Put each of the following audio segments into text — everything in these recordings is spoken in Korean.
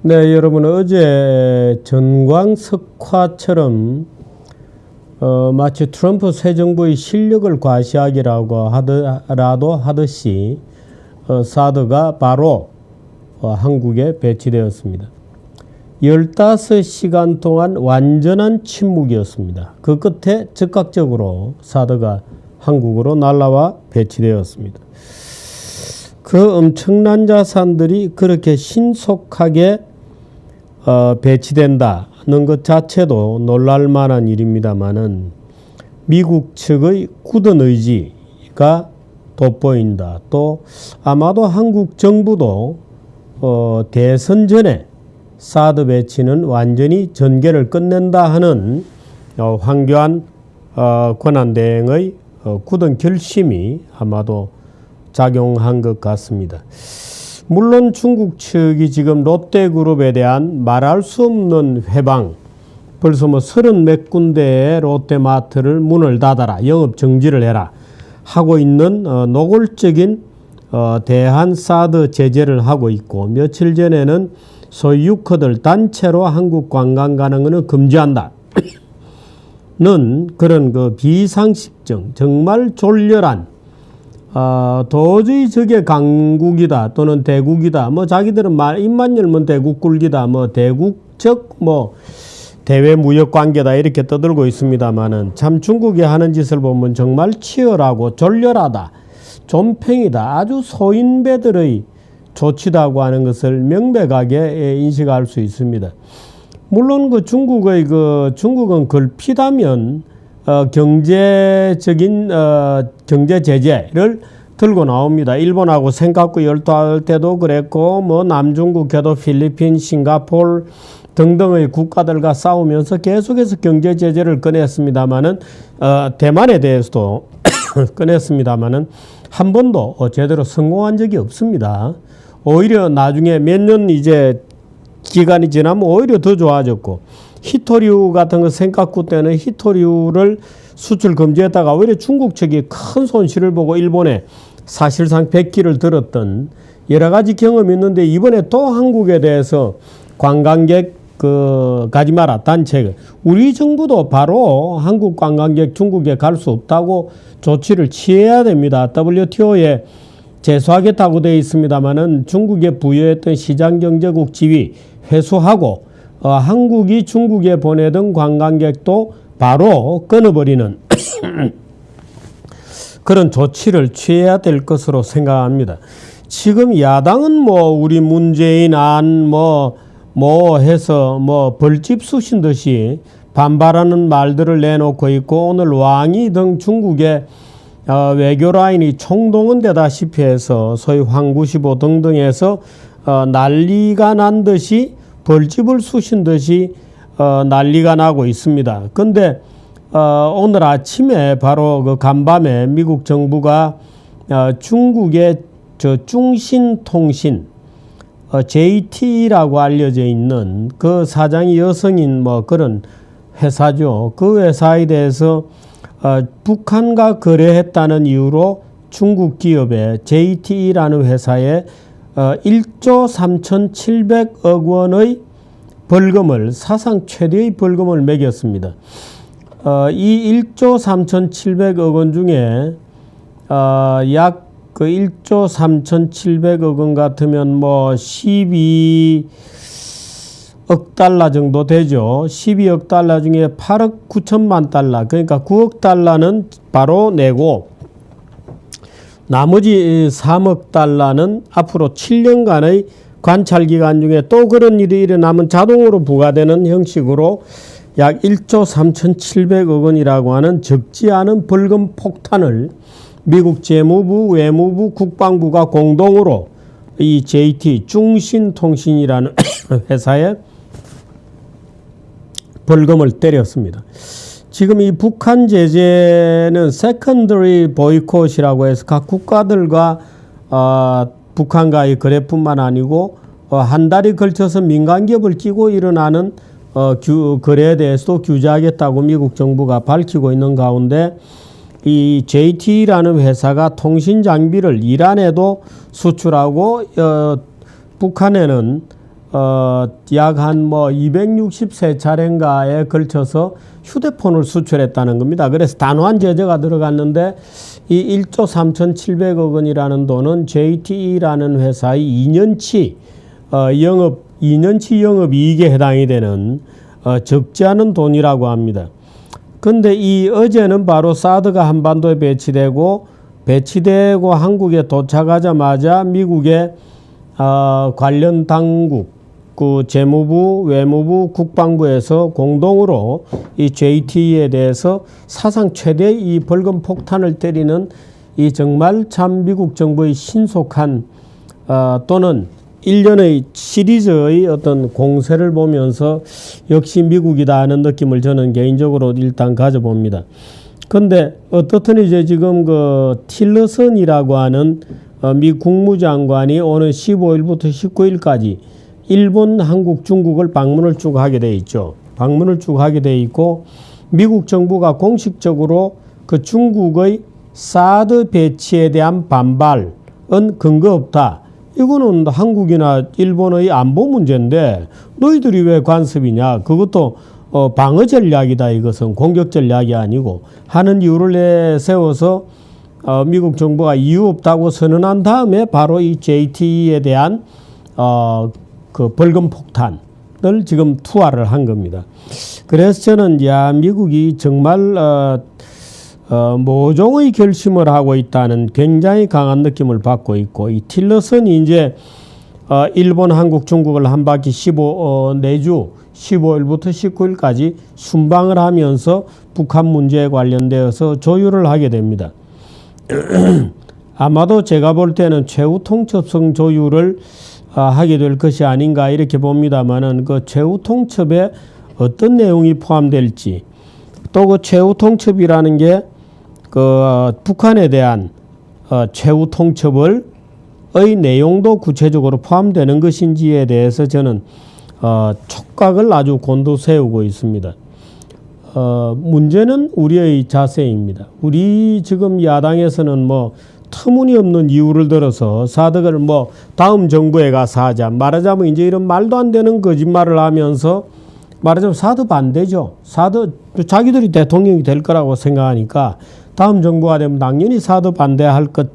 네, 여러분 어제 전광석화처럼 마치 트럼프 새 정부의 실력을 과시하기라고 하듯이 사드가 바로 한국에 배치되었습니다. 15시간 동안 완전한 침묵이었습니다. 그 끝에 즉각적으로 사드가 한국으로 날아와 배치되었습니다. 그 엄청난 자산들이 그렇게 신속하게 배치된다는 것 자체도 놀랄만한 일입니다마는 미국 측의 굳은 의지가 돋보인다. 또 아마도 한국 정부도 대선 전에 사드 배치는 완전히 전개를 끝낸다 하는 황교안 권한대행의 굳은 결심이 아마도 작용한 것 같습니다. 물론 중국 측이 지금 롯데그룹에 대한 말할 수 없는 회방, 벌써 30몇 군데의 롯데마트를 문을 닫아라, 영업 정지를 해라 하고 있는 노골적인 대한 사드 제재를 하고 있고, 며칠 전에는 소위 유커들 단체로 한국 관광 가는 것은 금지한다 는 그런 그 비상식적, 정말 졸렬한 도저히 저게 강국이다 또는 대국이다, 자기들은 입만 열면 대국 굴기다, 대국적 대외 무역 관계다 이렇게 떠들고 있습니다만은, 참 중국이 하는 짓을 보면 정말 치열하고 졸렬하다, 존팽이다, 아주 소인배들의 조치다고 하는 것을 명백하게 인식할 수 있습니다. 물론 중국은 걸핏하면 경제적인 경제 제재를 들고 나옵니다. 일본하고 생각고 열도할 때도 그랬고, 남중국해도 필리핀, 싱가포르 등등의 국가들과 싸우면서 계속해서 경제 제재를 꺼냈습니다마는, 대만에 대해서도 꺼냈습니다마는 한 번도 제대로 성공한 적이 없습니다. 오히려 나중에 몇 년 이제 기간이 지나면 오히려 더 좋아졌고, 히토류 같은 거 생각구 때는 히토류를 수출 금지했다가 오히려 중국 측이 큰 손실을 보고 일본에 사실상 백기를 들었던 여러 가지 경험이 있는데, 이번에 또 한국에 대해서 관광객 가지 마라 단체, 우리 정부도 바로 한국 관광객 중국에 갈 수 없다고 조치를 취해야 됩니다. WTO에 제소하겠다고 되어 있습니다만은 중국에 부여했던 시장경제국 지위 회수하고 한국이 중국에 보내던 관광객도 바로 끊어버리는 그런 조치를 취해야 될 것으로 생각합니다. 지금 야당은 우리 문재인 안 해서 벌집 쑤신 듯이 반발하는 말들을 내놓고 있고, 오늘 왕이 등 중국의 외교 라인이 총동원되다시피 해서 소위 황구시보 등등에서 난리가 난 듯이 벌집을 쑤신 듯이 난리가 나고 있습니다. 근데 오늘 아침에 바로 그 간밤에 미국 정부가 중국의 중신통신 JT라고 알려져 있는 그 사장이 여성인 그런 회사죠. 그 회사에 대해서 북한과 거래했다는 이유로 중국 기업의 JT라는 회사에 1조 3,700억 원의 벌금을, 사상 최대의 벌금을 매겼습니다. 이 1조 3,700억 원 중에 약 1조 3,700억 원 같으면 12억 달러 정도 되죠. 12억 달러 중에 8억 9천만 달러, 그러니까 9억 달러는 바로 내고, 나머지 3억 달러는 앞으로 7년간의 관찰 기간 중에 또 그런 일이 일어나면 자동으로 부과되는 형식으로 약 1조 3,700억 원이라고 하는 적지 않은 벌금 폭탄을 미국 재무부, 외무부, 국방부가 공동으로 이 JT 중신통신이라는 회사에 벌금을 때렸습니다. 지금 이 북한 제재는 세컨더리 보이콧이라고 해서 각 국가들과 북한과의 거래뿐만 아니고 한 달에 걸쳐서 민간기업을 끼고 일어나는 거래에 대해서도 규제하겠다고 미국 정부가 밝히고 있는 가운데, 이 JT라는 회사가 통신 장비를 이란에도 수출하고 북한에는 약 한 뭐 263차례인가에 걸쳐서 휴대폰을 수출했다는 겁니다. 그래서 단호한 제재가 들어갔는데 이 1조 3,700억 원이라는 돈은 JTE라는 회사의 2년치 영업이익에 해당이 되는 적지 않은 돈이라고 합니다. 근데 이 어제는 바로 사드가 한반도에 배치되고 한국에 도착하자마자 미국의 관련 당국, 그 재무부, 외무부, 국방부에서 공동으로 이 JTE에 대해서 사상 최대 이 벌금 폭탄을 때리는 이 정말 참 미국 정부의 신속한 또는 1년의 시리즈의 어떤 공세를 보면서 역시 미국이다 하는 느낌을 저는 개인적으로 일단 가져봅니다. 근데 어떻든 이제 지금 그 틸러슨이라고 하는 미 국무장관이 오늘 15일부터 19일까지 일본, 한국, 중국을 방문을 쭉 하게 돼 있죠. 방문을 쭉 하게 돼 있고 미국 정부가 공식적으로 그 중국의 사드 배치에 대한 반발은 근거 없다. 이거는 한국이나 일본의 안보 문제인데 너희들이 왜 간섭이냐. 그것도 방어 전략이다. 이것은 공격 전략이 아니고 하는 이유를 내세워서 미국 정부가 이유 없다고 선언한 다음에 바로 이 JTE에 대한 그 벌금 폭탄을 지금 투하를 한 겁니다. 그래서 저는 미국이 정말 모종의 결심을 하고 있다는 굉장히 강한 느낌을 받고 있고 이 틸러슨이 이제 일본, 한국, 중국을 한 바퀴 4주 15일부터 19일까지 순방을 하면서 북한 문제에 관련되어서 조율을 하게 됩니다. 아마도 제가 볼 때는 최후 통첩성 조율을 하게 될 것이 아닌가 이렇게 봅니다만은 그 최후 통첩에 어떤 내용이 포함될지 또 그 최후 통첩이라는 게 그 북한에 대한 최후 통첩의 내용도 구체적으로 포함되는 것인지에 대해서 저는 촉각을 아주 곤두세우고 있습니다. 문제는 우리의 자세입니다. 우리 지금 야당에서는 뭐 터무니없는 이유를 들어서 사드를 뭐 다음 정부에 가서 하자. 말하자면 이제 이런 말도 안 되는 거짓말을 하면서 말하자면 사드 반대죠. 사드 자기들이 대통령이 될 거라고 생각하니까 다음 정부가 되면 당연히 사드 반대할 것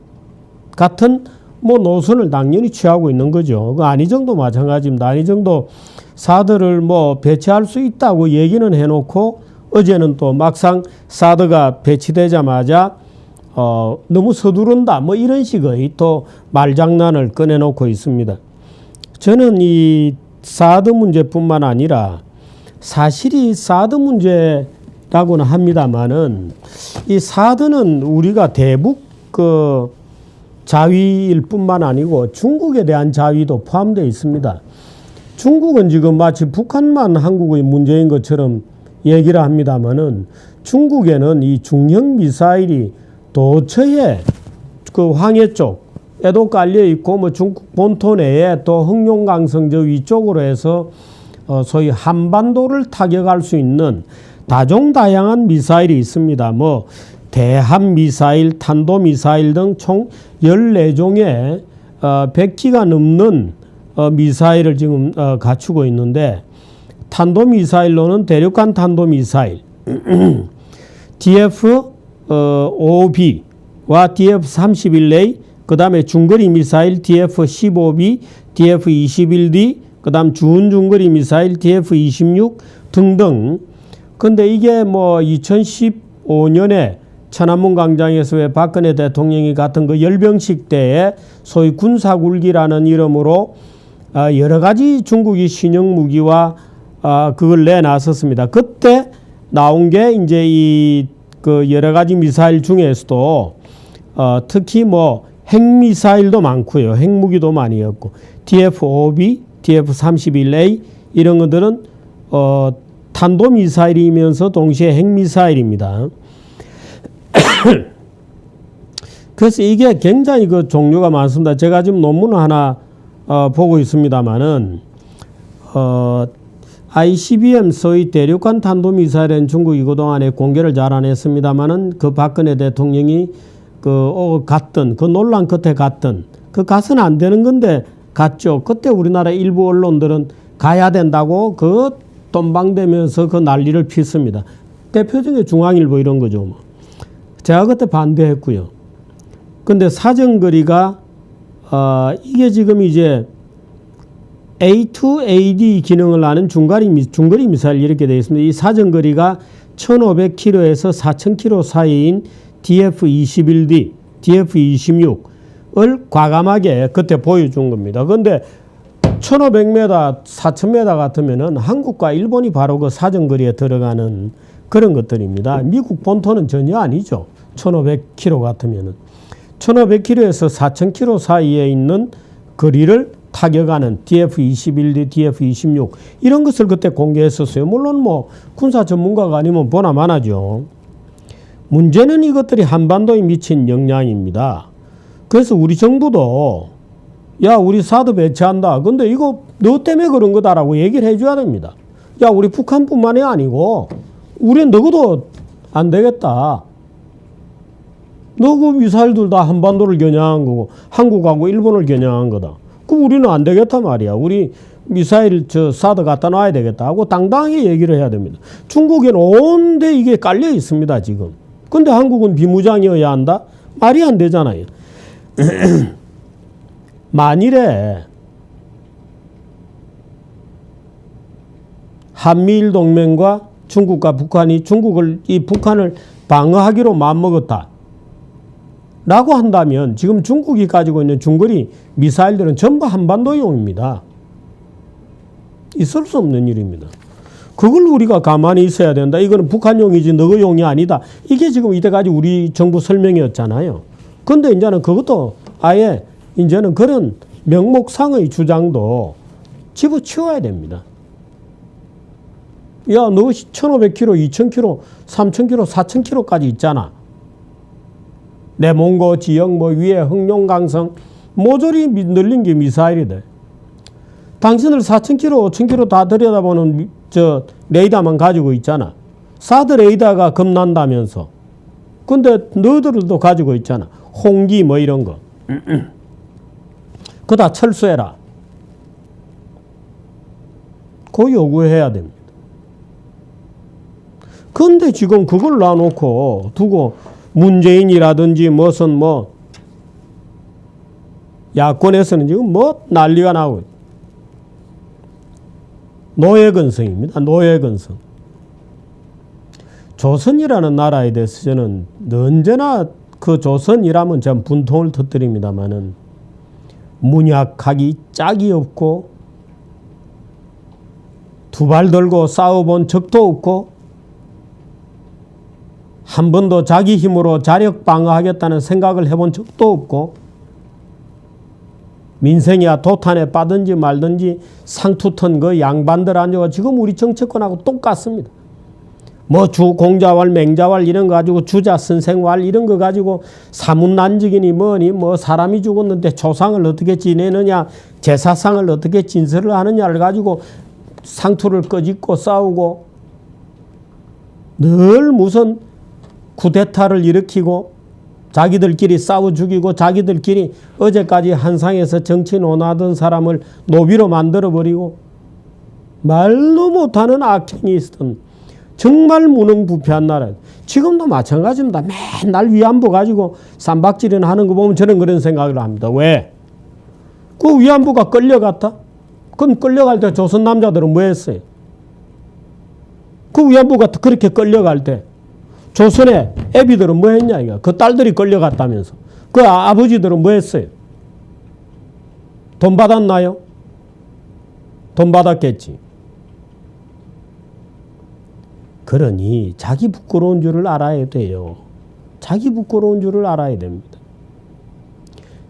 같은 뭐 노선을 당연히 취하고 있는 거죠. 그 안희정도 마찬가지입니다. 안희정도 사드를 뭐 배치할 수 있다고 얘기는 해놓고 어제는 또 막상 사드가 배치되자마자 너무 서두른다 뭐 이런 식의 또 말장난을 꺼내놓고 있습니다. 저는 이 사드 문제뿐만 아니라 사실이 사드 문제라고는 합니다만은 이 사드는 우리가 대북 그 자위일 뿐만 아니고 중국에 대한 자위도 포함되어 있습니다. 중국은 지금 마치 북한만 한국의 문제인 것처럼 얘기를 합니다만은 중국에는 이 중형 미사일이 도처에 그 황해 쪽에도 깔려 있고 뭐 중국 본토 내에 또 흑룡강성 저 위쪽으로 해서 소위 한반도를 타격할 수 있는 다종다양한 미사일이 있습니다. 뭐 대함 미사일, 탄도 미사일 등 총 14종의 100기가 넘는 미사일을 지금 갖추고 있는데 탄도 미사일로는 대륙간 탄도 미사일 DF-5B와 DF-31A 그 다음에 중거리 미사일 DF-15B, DF-21D 그 다음 중거리 미사일 DF-26 등등. 근데 이게 뭐 2015년에 천안문 광장에서 왜 박근혜 대통령이 같은 그 열병식 때에 소위 군사굴기라는 이름으로 여러 가지 중국이 신형 무기와 그걸 내놨었습니다. 그때 나온 게 이제 이 그 여러 가지 미사일 중에서도 특히 뭐 핵미사일도 많고요. 핵무기도 많이였고 DF-5B, DF-31A 이런 것들은 탄도미사일이면서 동시에 핵미사일입니다. 그래서 이게 굉장히 그 종류가 많습니다. 제가 지금 논문을 하나 보고 있습니다만은 ICBM 소위 대륙간 탄도미사일은 중국이 그동안에 공개를 잘 안 했습니다만은 그 박근혜 대통령이 갔던 그 논란 끝에 갔던 그 가서는 안 되는 건데 갔죠. 그때 우리나라 일부 언론들은 가야 된다고 그 돈방대면서 그 난리를 피습니다. 대표적인 중앙일보 이런 거죠. 제가 그때 반대했고요. 근데 사정거리가 이게 지금 이제 A2AD 기능을 하는 중거리 미사일 이렇게 되어 있습니다. 이 사정거리가 1500km에서 4000km 사이인 DF-21D, DF-26을 과감하게 그때 보여준 겁니다. 근데 1500m, 4000m 같으면은 한국과 일본이 바로 그 사정거리에 들어가는 그런 것들입니다. 미국 본토는 전혀 아니죠. 1500km 같으면은. 1500km에서 4000km 사이에 있는 거리를 타격하는 DF-21D, DF-26 이런 것을 그때 공개했었어요. 물론 뭐 군사 전문가가 아니면 보나 마나죠. 문제는 이것들이 한반도에 미친 영향입니다. 그래서 우리 정부도 야 우리 사드 배치한다. 근데 이거 너 때문에 그런 거다라고 얘기를 해줘야 됩니다. 야 우리 북한뿐만이 아니고 우린 너희도 안 되겠다. 너 그 미사일들 다 한반도를 겨냥한 거고 한국하고 일본을 겨냥한 거다. 그럼 우리는 안 되겠다 말이야. 우리 미사일 사드 갖다 놔야 되겠다 하고 당당하게 얘기를 해야 됩니다. 중국에는 온데 이게 깔려 있습니다 지금. 근데 한국은 비무장이어야 한다? 말이 안 되잖아요. 만일에 한미일 동맹과 중국과 북한이 북한을 방어하기로 마음먹었다 라고 한다면 지금 중국이 가지고 있는 중거리 미사일들은 전부 한반도용입니다. 있을 수 없는 일입니다. 그걸 우리가 가만히 있어야 된다. 이거는 북한용이지 너희용이 아니다. 이게 지금 이때까지 우리 정부 설명이었잖아요. 근데 이제는 그것도 아예 이제는 그런 명목상의 주장도 집어치워야 됩니다. 야, 너 1500km, 2000km, 3000km, 4000km까지 있잖아. 내 몽고 지역 뭐 위에 흑룡강성 모조리 늘린 게 미사일이다. 당신들 4000km, 5000km 다 들여다보는 레이더만 가지고 있잖아. 사드 레이더가 겁난다면서. 근데 너희들도 가지고 있잖아. 홍기 뭐 이런 거. 그거 다 철수해라. 그거 요구해야 됩니다. 근데 지금 그걸 놔놓고 두고 문재인이라든지 무슨 뭐 야권에서는 지금 뭐 난리가 나고 노예근성입니다. 노예근성. 조선이라는 나라에 대해서 저는 언제나 그 조선이라면 전 분통을 터뜨립니다마는 문약하기 짝이 없고 두 발 들고 싸워본 적도 없고 한 번도 자기 힘으로 자력 방어하겠다는 생각을 해본 적도 없고 민생이야 도탄에 빠든지 말든지 상투턴 그 양반들 아니고 지금 우리 정치권하고 똑같습니다. 뭐 주공자왈 맹자왈 이런 거 가지고 주자 선생왈 이런 거 가지고 사문난직이니 뭐니 뭐 사람이 죽었는데 조상을 어떻게 지내느냐 제사상을 어떻게 진설을 하느냐를 가지고 상투를 꺼짓고 싸우고 늘 무슨 쿠데타를 일으키고 자기들끼리 싸워 죽이고 자기들끼리 어제까지 한상에서 정치 논하던 사람을 노비로 만들어버리고 말도 못하는 악행이 있었던 정말 무능부패한 나라. 지금도 마찬가지입니다. 맨날 위안부 가지고 쌈박질이나 하는 거 보면 저는 그런 생각을 합니다. 왜? 그 위안부가 끌려갔다? 그럼 끌려갈 때 조선 남자들은 뭐 했어요? 그 위안부가 그렇게 끌려갈 때 조선의 애비들은 뭐 했냐 이거. 그 딸들이 끌려갔다면서. 그 아버지들은 뭐 했어요? 돈 받았나요? 돈 받았겠지. 그러니 자기 부끄러운 줄을 알아야 돼요. 자기 부끄러운 줄을 알아야 됩니다.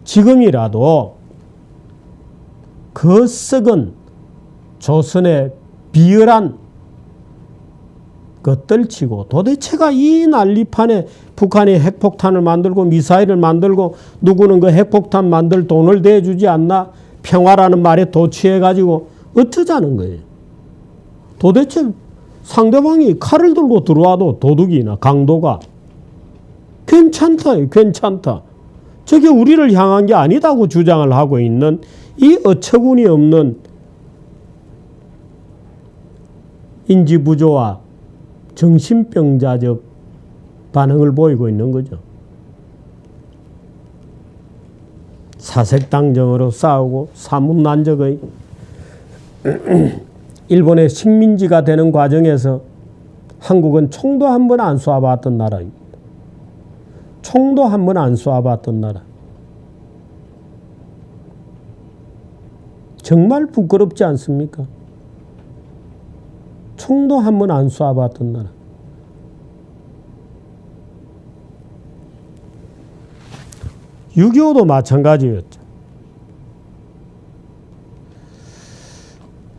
지금이라도 그 썩은 조선의 비열한 것들 치고 도대체가 이 난리판에 북한이 핵폭탄을 만들고 미사일을 만들고 누구는 그 핵폭탄 만들 돈을 대주지 않나 평화라는 말에 도취해가지고 어쩌자는 거예요. 도대체 상대방이 칼을 들고 들어와도 도둑이나 강도가 괜찮다. 저게 우리를 향한 게 아니다고 주장을 하고 있는 이 어처구니 없는 인지부조와 정신병자적 반응을 보이고 있는 거죠. 사색당정으로 싸우고 사문난적의 일본의 식민지가 되는 과정에서 한국은 총도 한 번 안 쏴봤던 나라입니다. 총도 한 번 안 쏴봤던 나라. 정말 부끄럽지 않습니까? 총도 한 번 안 쏴봤던 나라. (6.25도) 마찬가지였죠.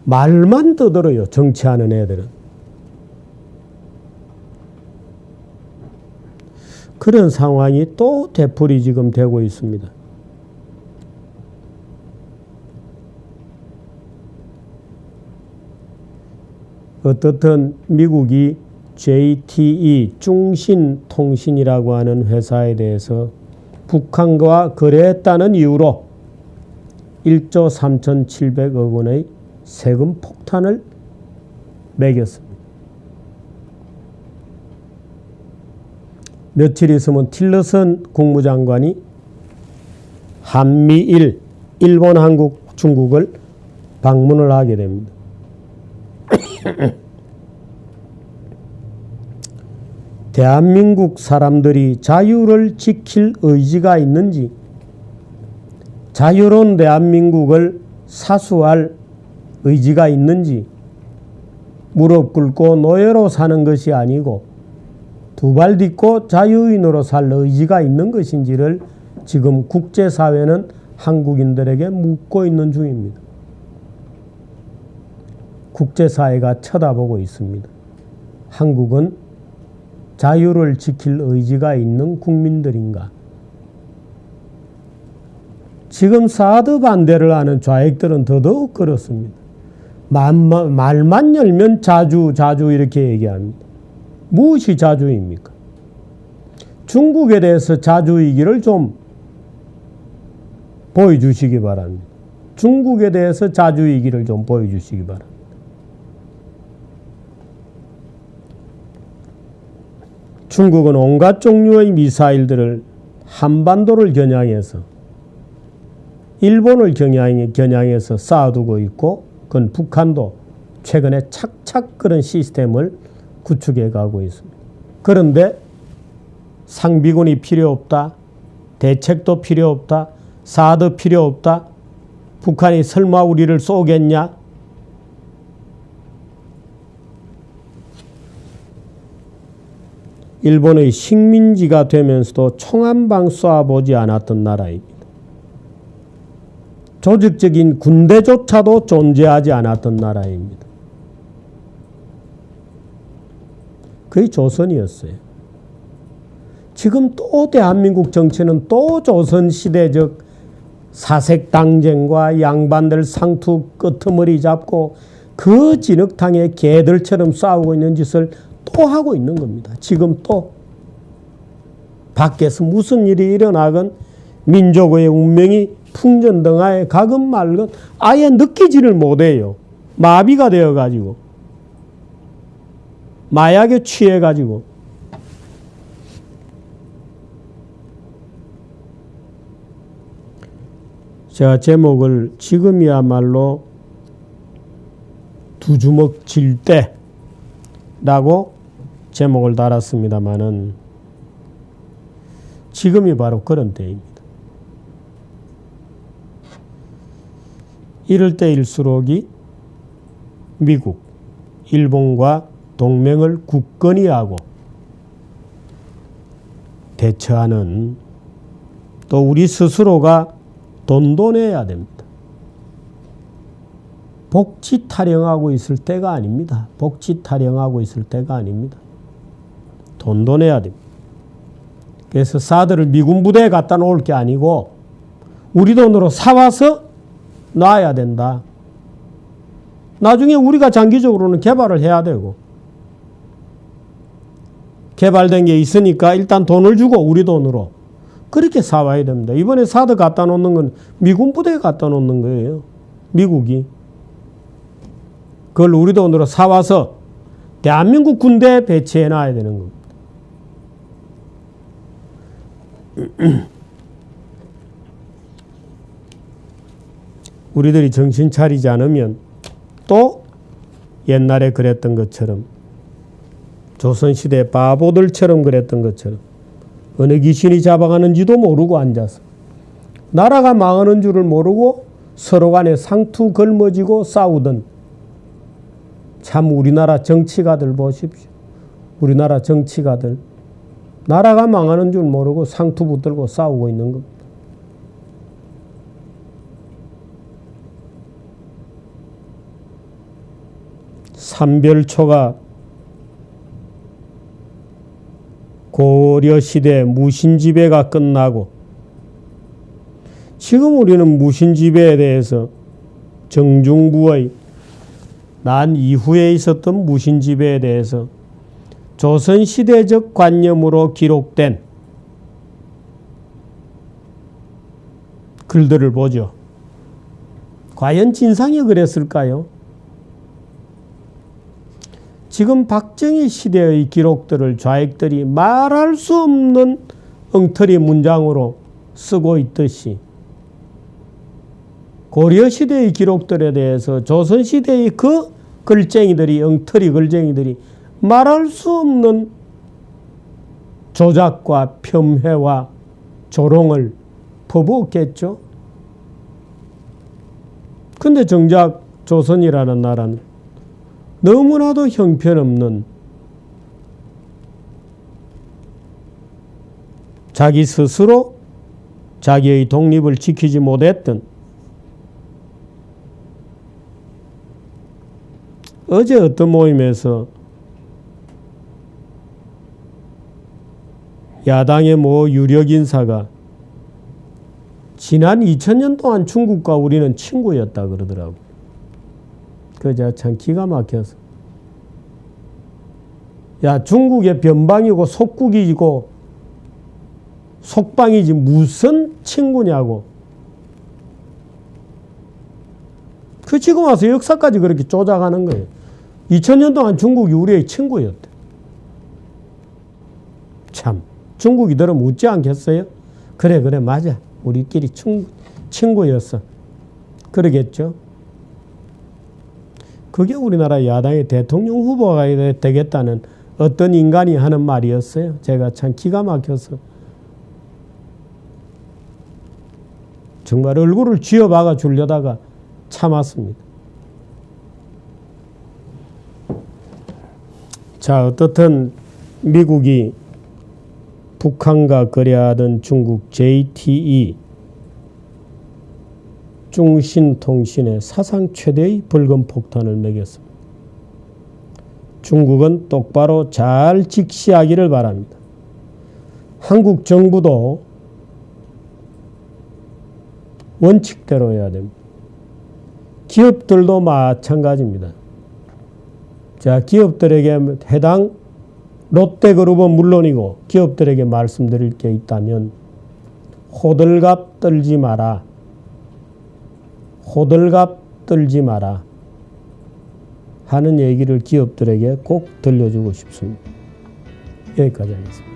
말만 떠들어요, 정치하는 애들은. 그런 상황이 또 되풀이 지금 되고 있습니다. 어떻든 미국이 JTE 중신통신이라고 하는 회사에 대해서 북한과 거래했다는 이유로 1조 3,700억 원의 세금 폭탄을 매겼습니다. 며칠 있으면 틸러슨 국무장관이 한미일, 일본, 한국, 중국을 방문을 하게 됩니다. 대한민국 사람들이 자유를 지킬 의지가 있는지, 자유로운 대한민국을 사수할 의지가 있는지, 무릎 꿇고 노예로 사는 것이 아니고 두 발 딛고 자유인으로 살 의지가 있는 것인지를 지금 국제사회는 한국인들에게 묻고 있는 중입니다. 국제사회가 쳐다보고 있습니다. 한국은 자유를 지킬 의지가 있는 국민들인가? 지금 사드 반대를 하는 좌익들은 더더욱 그렇습니다. 말만 열면 자주 이렇게 얘기합니다. 무엇이 자주입니까? 중국에 대해서 자주이기를 좀 보여주시기 바랍니다. 중국에 대해서 자주이기를 좀 보여주시기 바랍니다. 중국은 온갖 종류의 미사일들을 한반도를 겨냥해서 일본을 겨냥해서 쌓아두고 있고, 그건 북한도 최근에 착착 그런 시스템을 구축해 가고 있습니다. 그런데 상비군이 필요 없다, 대책도 필요 없다, 사드 필요 없다, 북한이 설마 우리를 쏘겠냐? 일본의 식민지가 되면서도 총 한 방 쏴보지 않았던 나라입니다. 조직적인 군대조차도 존재하지 않았던 나라입니다. 그게 조선이었어요. 지금 또 대한민국 정치는 또 조선시대적 사색당쟁과 양반들 상투 끄트머리 잡고 그 진흙탕에 개들처럼 싸우고 있는 짓을 또 하고 있는 겁니다. 지금 또 밖에서 무슨 일이 일어나건 민족의 운명이 풍전등화에 가건 말건 아예 느끼지를 못해요. 마비가 되어가지고, 마약에 취해가지고. 제가 제목을 지금이야말로 두 주먹 질 때라고 제목을 달았습니다마는 지금이 바로 그런 때입니다. 이럴 때일수록이 미국, 일본과 동맹을 굳건히 하고 대처하는, 또 우리 스스로가 돈도 내야 됩니다. 복지 타령하고 있을 때가 아닙니다. 복지 타령하고 있을 때가 아닙니다. 돈도 내야 됩니다. 그래서 사드를 미군 부대에 갖다 놓을 게 아니고 우리 돈으로 사와서 놔야 된다. 나중에 우리가 장기적으로는 개발을 해야 되고, 개발된 게 있으니까 일단 돈을 주고 우리 돈으로 그렇게 사와야 됩니다. 이번에 사드 갖다 놓는 건 미군 부대에 갖다 놓는 거예요. 미국이. 그걸 우리 돈으로 사와서 대한민국 군대에 배치해 놔야 되는 겁니다. 우리들이 정신 차리지 않으면 또 옛날에 그랬던 것처럼 조선시대 바보들처럼 그랬던 것처럼 어느 귀신이 잡아가는지도 모르고 앉아서 나라가 망하는 줄을 모르고 서로 간에 상투 걸머지고 싸우던 참 우리나라 정치가들 보십시오. 우리나라 정치가들 나라가 망하는 줄 모르고 상투 붙들고 싸우고 있는 겁니다. 삼별초가 고려시대 무신지배가 끝나고 지금 우리는 무신지배에 대해서 정중부의 난 이후에 있었던 무신지배에 대해서 조선시대적 관념으로 기록된 글들을 보죠. 과연 진상이 그랬을까요? 지금 박정희 시대의 기록들을 좌익들이 말할 수 없는 엉터리 문장으로 쓰고 있듯이 고려시대의 기록들에 대해서 조선시대의 그 글쟁이들이 엉터리 글쟁이들이 말할 수 없는 조작과 폄훼와 조롱을 퍼부었겠죠. 근데 정작 조선이라는 나라는 너무나도 형편없는 자기 스스로 자기의 독립을 지키지 못했던 어제 어떤 모임에서 야당의 모 유력 인사가 지난 2000년 동안 중국과 우리는 친구였다 그러더라고. 그저 참 기가 막혀서. 야, 중국의 변방이고 속국이고 속방이지 무슨 친구냐고. 그 지금 와서 역사까지 그렇게 조작하는 거예요. 2000년 동안 중국이 우리의 친구였대. 참 중국이 들으면 웃지 않겠어요? 그래 맞아. 우리끼리 친구였어. 그러겠죠. 그게 우리나라 야당의 대통령 후보가 되겠다는 어떤 인간이 하는 말이었어요. 제가 참 기가 막혀서 정말 얼굴을 쥐어박아 주려다가 참았습니다. 자, 어떻든 미국이 북한과 거래하던 중국 JTE 중신통신에 사상 최대의 벌금 폭탄을 매겼습니다. 중국은 똑바로 잘 직시하기를 바랍니다. 한국 정부도 원칙대로 해야 됩니다. 기업들도 마찬가지입니다. 자, 기업들에게 해당 롯데그룹은 물론이고 기업들에게 말씀드릴 게 있다면 호들갑 떨지 마라. 호들갑 떨지 마라 하는 얘기를 기업들에게 꼭 들려주고 싶습니다. 여기까지 하겠습니다.